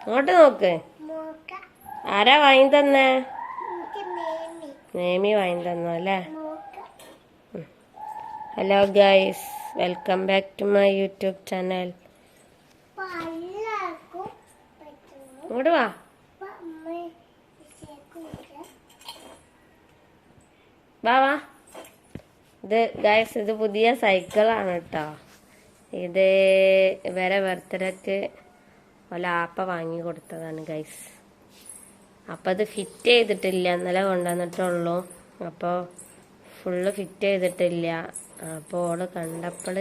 അങ്ങോട്ട് നോക്ക്. ആരാ വാങ്ങി തന്നേ? നേമി വാങ്ങി തന്നോ അല്ലേ? Hello guys, welcome back to my YouTube channel. ഇങ്ങോട്ട് വാ. വാ വാ. ഇത് ഗൈസ്, ഇത് പുതിയ സൈക്കിളാണ് കേട്ടോ. ഇത് ഇവരെ ബർത്ത്ഡേക്ക് ആപ്പ വാങ്ങി കൊടുത്തതാണ് ഗൈസ്. അപ്പം അത് ഫിറ്റ് ചെയ്തിട്ടില്ല, ഇന്നലെ കൊണ്ടുവന്നിട്ടുള്ളൂ. അപ്പോൾ ഫുള്ള് ഫിറ്റ് ചെയ്തിട്ടില്ല. അപ്പോൾ ഓള് കണ്ടപ്പോൾ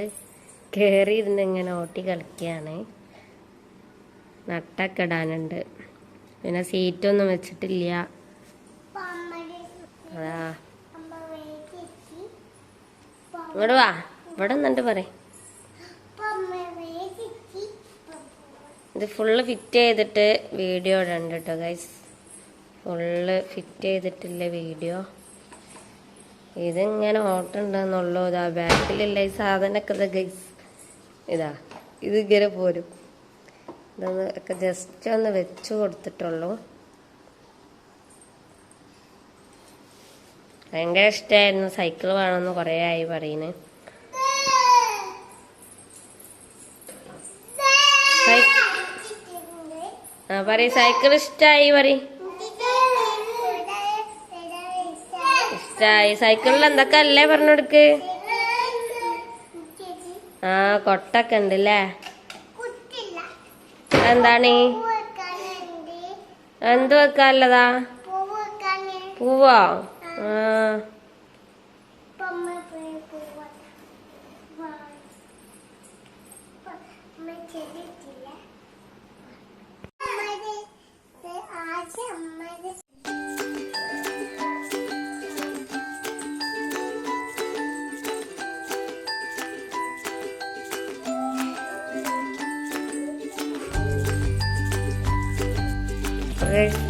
കയറിയിരുന്ന് ഇങ്ങനെ ഓട്ടി കളിക്കുകയാണ്. നട്ടൊക്കെ ഇടാനുണ്ട്, പിന്നെ സീറ്റൊന്നും വെച്ചിട്ടില്ല. അതാ ഇങ്ങോട്ട് വാ, ഇവിടെ നിന്നിട്ട് പറയും. ഇത് ഫുള്ള് ഫിറ്റ് ചെയ്തിട്ട് വീഡിയോ ഇടണ്ട കേട്ടോ ഗൈസ്. ഫുള്ള് ഫിറ്റ് ചെയ്തിട്ടില്ല വീഡിയോ. ഇതിങ്ങനെ ഓട്ടുണ്ടെന്നുള്ളൂ. ഇതാ ബാക്കിലുള്ള ഈ സാധനമൊക്കെ ഇതാ ഗൈസ്, ഇതാ ഇതിങ്ങനെ പോരും. ഇതൊന്ന് ഒക്കെ ജസ്റ്റ് ഒന്ന് വെച്ച് കൊടുത്തിട്ടുള്ളൂ. ഭയങ്കര ഇഷ്ടമായിരുന്നു. സൈക്കിൾ വേണമെന്ന് കുറേ ആയി പറയുന്നത്. പറയും സൈക്കിൾ ഇഷ്ടമായി പറയും. ഇഷ്ടായി. സൈക്കിളിൽ എന്തൊക്കെ അല്ലേ പറഞ്ഞെടുക്ക്. ആ കൊട്ടൊക്കെ ഉണ്ട് അല്ലേ? എന്താണ് എന്ത് വെക്കാനുള്ളതാ? പൂവോ? ആ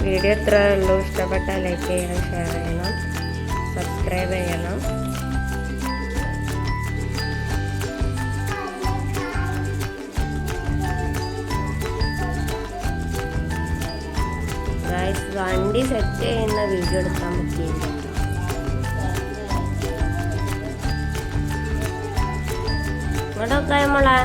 വീഡിയോ ഇത്ര ഉള്ളൂ. ഇഷ്ടപ്പെട്ടാൽ ലൈക്ക് ചെയ്യണം, ഷെയർ ചെയ്യണം, സബ്സ്ക്രൈബ് ചെയ്യണം. വണ്ടി സെറ്റ് ചെയ്യുന്ന വീഡിയോ എടുക്കാൻ പറ്റിയില്ല. ഇങ്ങോട്ടൊക്കെ മോളെ.